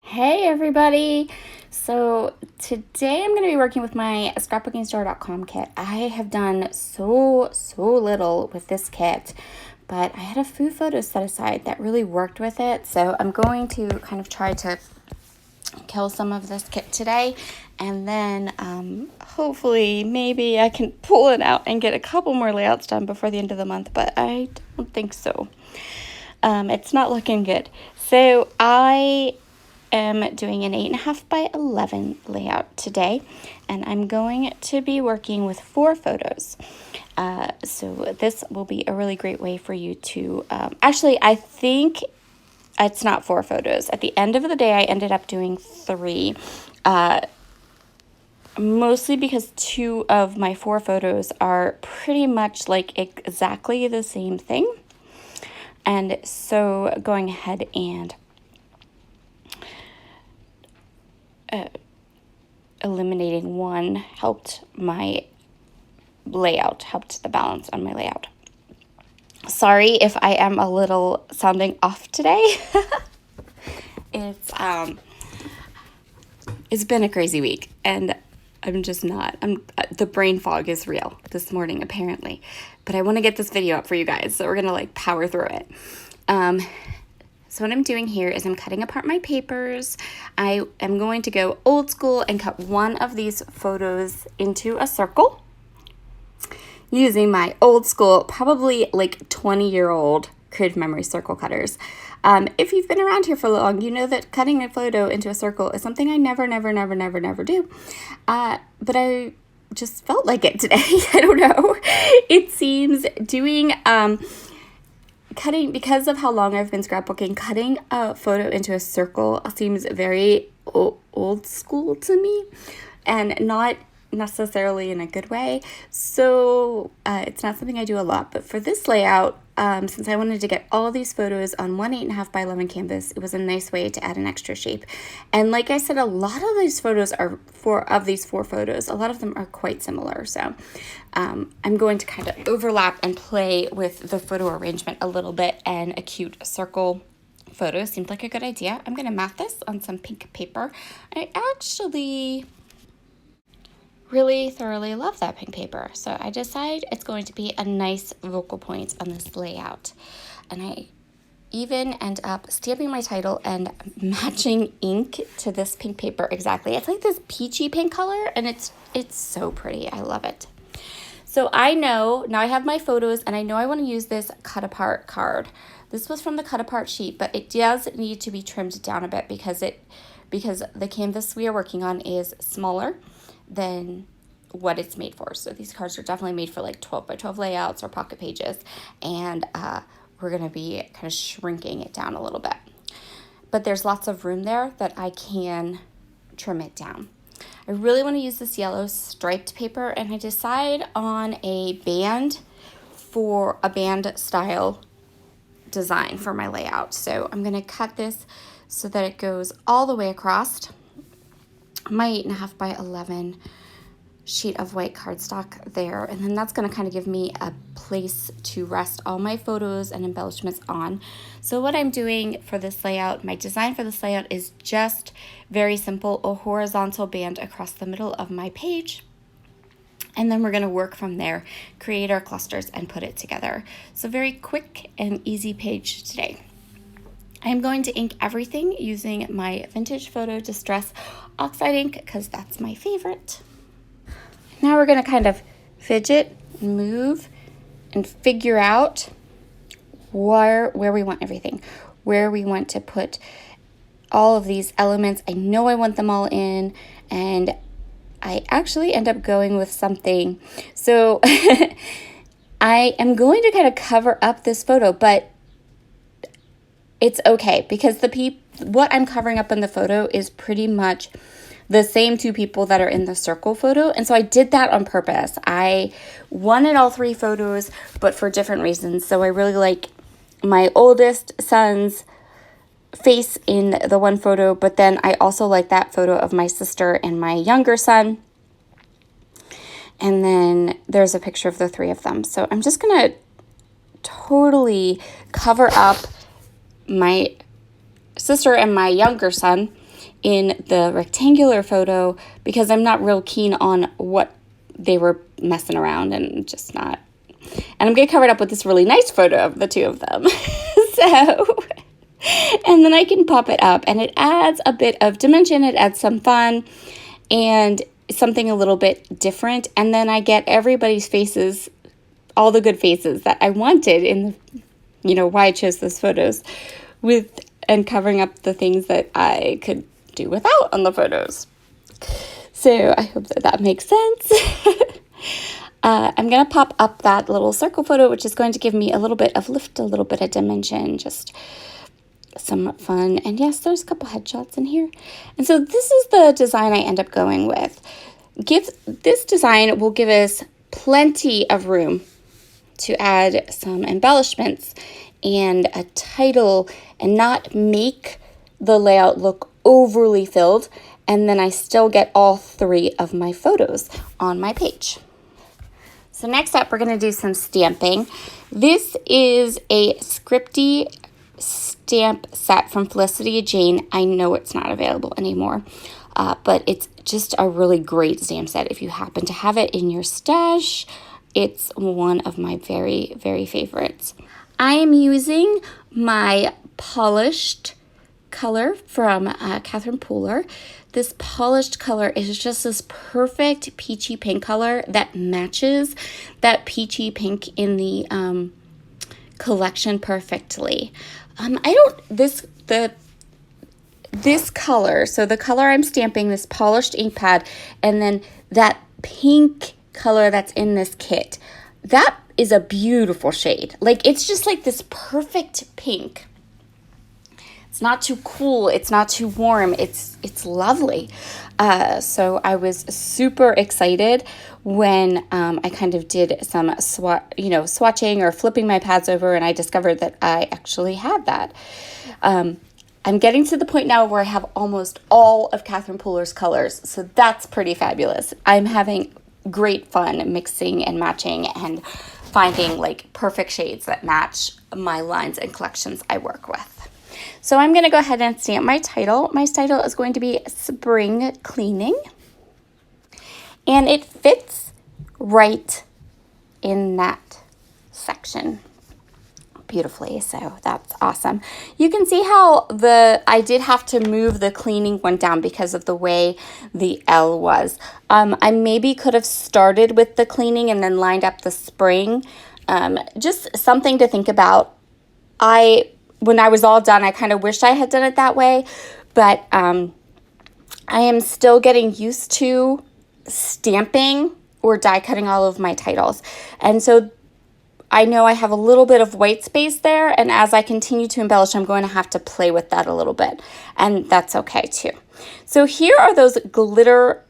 Hey everybody! So today I'm going to be working with my scrapbookingstore.com kit. I have done so little with this kit, but I had a few photos set aside that really worked with it. So I'm going to kind of try to kill some of this kit today, and then hopefully maybe I can pull it out and get a couple more layouts done before the end of the month, but I don't think so. It's not looking good. So I am doing an 8.5 by 11 layout today, and I'm going to be working with 4 photos. So this will be a really great way for you to, actually I think it's not 4 photos. At the end of the day I ended up doing 3, mostly because 2 of my 4 photos are pretty much like exactly the same thing. And so going ahead and eliminating one helped my layout, helped the balance on my layout. Sorry if I am a little sounding off today. It's been a crazy week, and I'm just not. The brain fog is real this morning apparently, but I want to get this video up for you guys, so we're gonna power through it. So what I'm doing here is I'm cutting apart my papers. I am going to go old school and cut one of these photos into a circle using my old school, probably 20-year-old Creative Memory circle cutters. If you've been around here for long, you know that cutting a photo into a circle is something I never do. But I just felt like it today. I don't know. It seems doing... cutting, because of how long I've been scrapbooking, cutting a photo into a circle seems very old school to me, and not necessarily in a good way. So it's not something I do a lot, but for this layout, since I wanted to get all these photos on one 8.5 by 11 canvas, it was a nice way to add an extra shape. And like I said, a lot of these photos are of these 4 photos, a lot of them are quite similar. So I'm going to kind of overlap and play with the photo arrangement a little bit, and a cute circle photo seemed like a good idea. I'm going to mat this on some pink paper. I actually really thoroughly love that pink paper, so I decide it's going to be a nice focal point on this layout. And I even end up stamping my title and matching ink to this pink paper exactly. It's like this peachy pink color, and it's so pretty. I love it. So I know now I have my photos, and I know I want to use this cut apart card. This was from the cut apart sheet, but it does need to be trimmed down a bit because the canvas we are working on is smaller than what it's made for. So these cards are definitely made for 12 by 12 layouts or pocket pages, and we're going to be kind of shrinking it down a little bit. But there's lots of room there that I can trim it down. I really want to use this yellow striped paper, and I decide on a band for a band style design for my layout. So I'm going to cut this so that it goes all the way across my 8.5 by 11 sheet of white cardstock there, and then that's going to kind of give me a place to rest all my photos and embellishments on. So what I'm doing for this layout, my design for this layout, is just very simple, a horizontal band across the middle of my page, and then we're going to work from there, create our clusters, and put it together. So very quick and easy page today. I'm going to ink everything using my Vintage Photo Distress Oxide ink because that's my favorite. Now we're going to kind of fidget, move, and figure out where we want everything, where we want to put all of these elements. I know I want them all in, and I actually end up going with something. So I am going to kind of cover up this photo, but it's okay because what I'm covering up in the photo is pretty much the same 2 people that are in the circle photo. And so I did that on purpose. I wanted all 3 photos, but for different reasons. So I really like my oldest son's face in the one photo, but then I also like that photo of my sister and my younger son. And then there's a picture of the 3 of them. So I'm just going to totally cover up my sister and my younger son in the rectangular photo because I'm not real keen on what they were messing around and just not. And I'm going to cover it up with this really nice photo of the two of them. So, and then I can pop it up and it adds a bit of dimension. It adds some fun and something a little bit different. And then I get everybody's faces, all the good faces that I wanted in the, why I chose those photos and covering up the things that I could do without on the photos. So I hope that makes sense. I'm going to pop up that little circle photo, which is going to give me a little bit of lift, a little bit of dimension, just some fun. And yes, there's a couple headshots in here. And so this is the design I end up going with. This design will give us plenty of room to add some embellishments and a title and not make the layout look overly filled. And then I still get all 3 of my photos on my page. So next up, we're going to do some stamping. This is a Scripty stamp set from Felicity Jane. I know it's not available anymore, but it's just a really great stamp set. If you happen to have it in your stash, it's one of my very, very favorites. I am using my polished color from Catherine Pooler. This polished color is just this perfect peachy pink color that matches that peachy pink in the collection perfectly. This color, so the color I'm stamping, this polished ink pad, and then that pink color that's in this kit, that is a beautiful shade. Like, it's just like this perfect pink. It's not too cool. It's not too warm. It's lovely. So I was super excited when I kind of did some swatching or flipping my pads over, and I discovered that I actually had that. I'm getting to the point now where I have almost all of Catherine Pooler's colors, so that's pretty fabulous. I'm having great fun mixing and matching and finding like perfect shades that match my lines and collections I work with. So I'm going to go ahead and stamp my title. My title is going to be Spring Cleaning. And it fits right in that section beautifully. So that's awesome. You can see how I did have to move the cleaning one down because of the way the L was. I maybe could have started with the cleaning and then lined up the spring. Just something to think about. When I was all done, I kind of wished I had done it that way, but I am still getting used to stamping or die cutting all of my titles. And so I know I have a little bit of white space there, and as I continue to embellish, I'm going to have to play with that a little bit, and that's okay too. So here are those glitter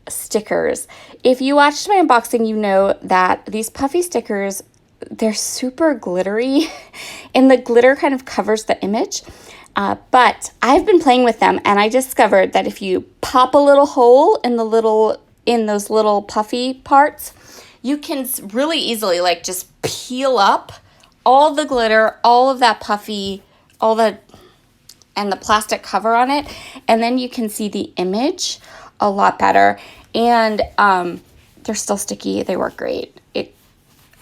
stickers. If you watched my unboxing, you know that these puffy stickers, they're super glittery and the glitter kind of covers the image. But I've been playing with them and I discovered that if you pop a little hole in those little puffy parts, you can really easily like just peel up all the glitter, all of that puffy, and the plastic cover on it. And then you can see the image a lot better. And they're still sticky. They work great.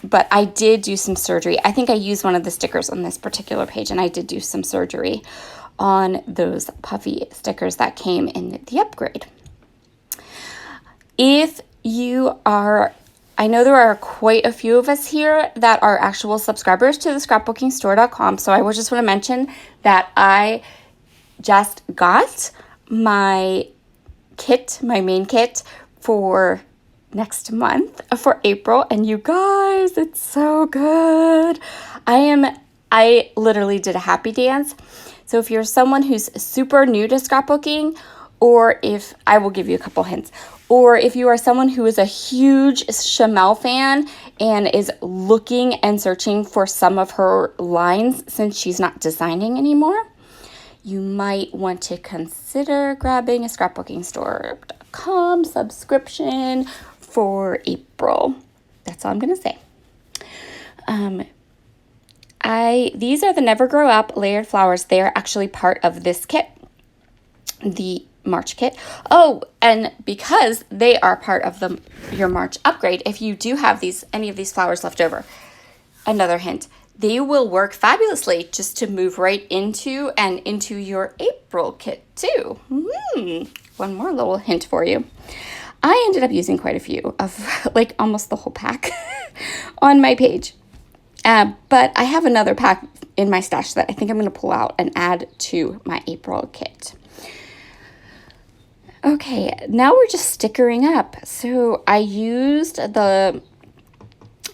But I did do some surgery. I think I used one of the stickers on this particular page, and I did do some surgery on those puffy stickers that came in the upgrade. If you are, I know there are quite a few of us here that are actual subscribers to the scrapbookingstore.com, so I just want to mention that I just got my kit, my main kit for next month for April, and you guys, it's so good. I literally did a happy dance. So if you're someone who's super new to scrapbooking, or if I will give you a couple hints, or if you are someone who is a huge Chamel fan and is looking and searching for some of her lines since she's not designing anymore, you might want to consider grabbing a scrapbookingstore.com subscription for April. That's all I'm going to say. These are the Never Grow Up layered flowers. They're actually part of this kit. the March kit. Oh, and because they are part of your March upgrade, if you do have any of these flowers left over, another hint, they will work fabulously just to move right into your April kit too. One more little hint for you. I ended up using quite a few of like almost the whole pack on my page. But I have another pack in my stash that I think I'm going to pull out and add to my April kit. Okay, now we're just stickering up. So I used a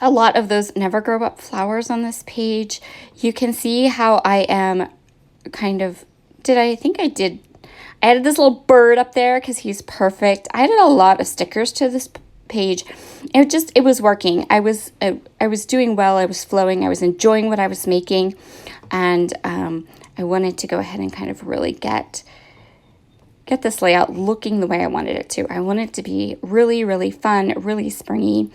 lot of those Never Grow Up flowers on this page. You can see how I am kind of, I added this little bird up there because he's perfect. I added a lot of stickers to this page. It was working. I was doing well. I was flowing. I was enjoying what I was making. And I wanted to go ahead and kind of really get this layout looking the way I wanted it to. I wanted it to be really, really fun, really springy.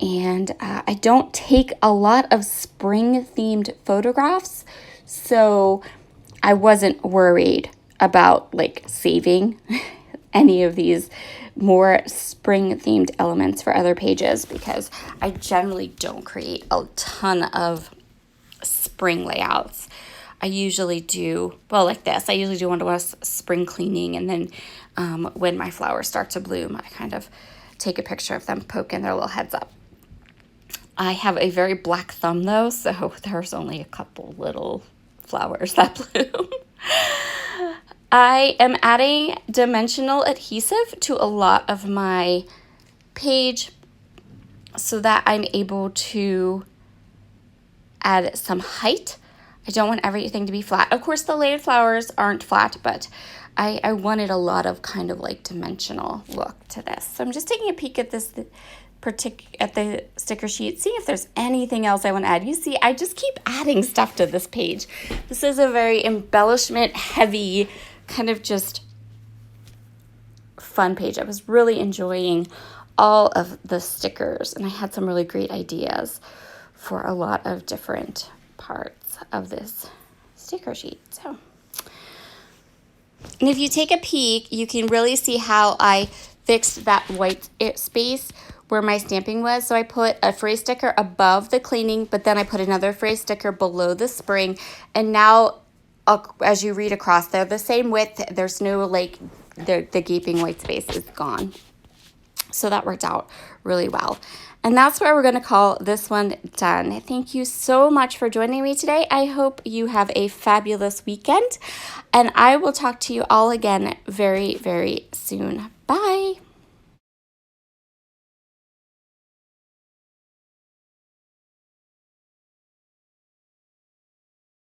And I don't take a lot of spring-themed photographs, so I wasn't worried about like saving any of these more spring-themed elements for other pages because I generally don't create a ton of spring layouts. I usually do, well, like this. I usually do one to one spring cleaning, and then when my flowers start to bloom, I kind of take a picture of them poking their little heads up. I have a very black thumb though, so there's only a couple little flowers that bloom. I am adding dimensional adhesive to a lot of my page so that I'm able to add some height. I don't want everything to be flat. Of course, the layered flowers aren't flat, but I wanted a lot of kind of like dimensional look to this. So I'm just taking a peek at this at the sticker sheet, seeing if there's anything else I want to add. You see, I just keep adding stuff to this page. This is a very embellishment heavy, kind of just fun page. I was really enjoying all of the stickers, and I had some really great ideas for a lot of different parts of this sticker sheet. So, and if you take a peek, you can really see how I fixed that white space where my stamping was. So I put a phrase sticker above the cleaning, but then I put another phrase sticker below the spring. And now as you read across, they're the same width. There's no like, the gaping white space is gone. So that worked out really well. And that's where we're going to call this one done. Thank you so much for joining me today. I hope you have a fabulous weekend, and I will talk to you all again very, very soon. Bye.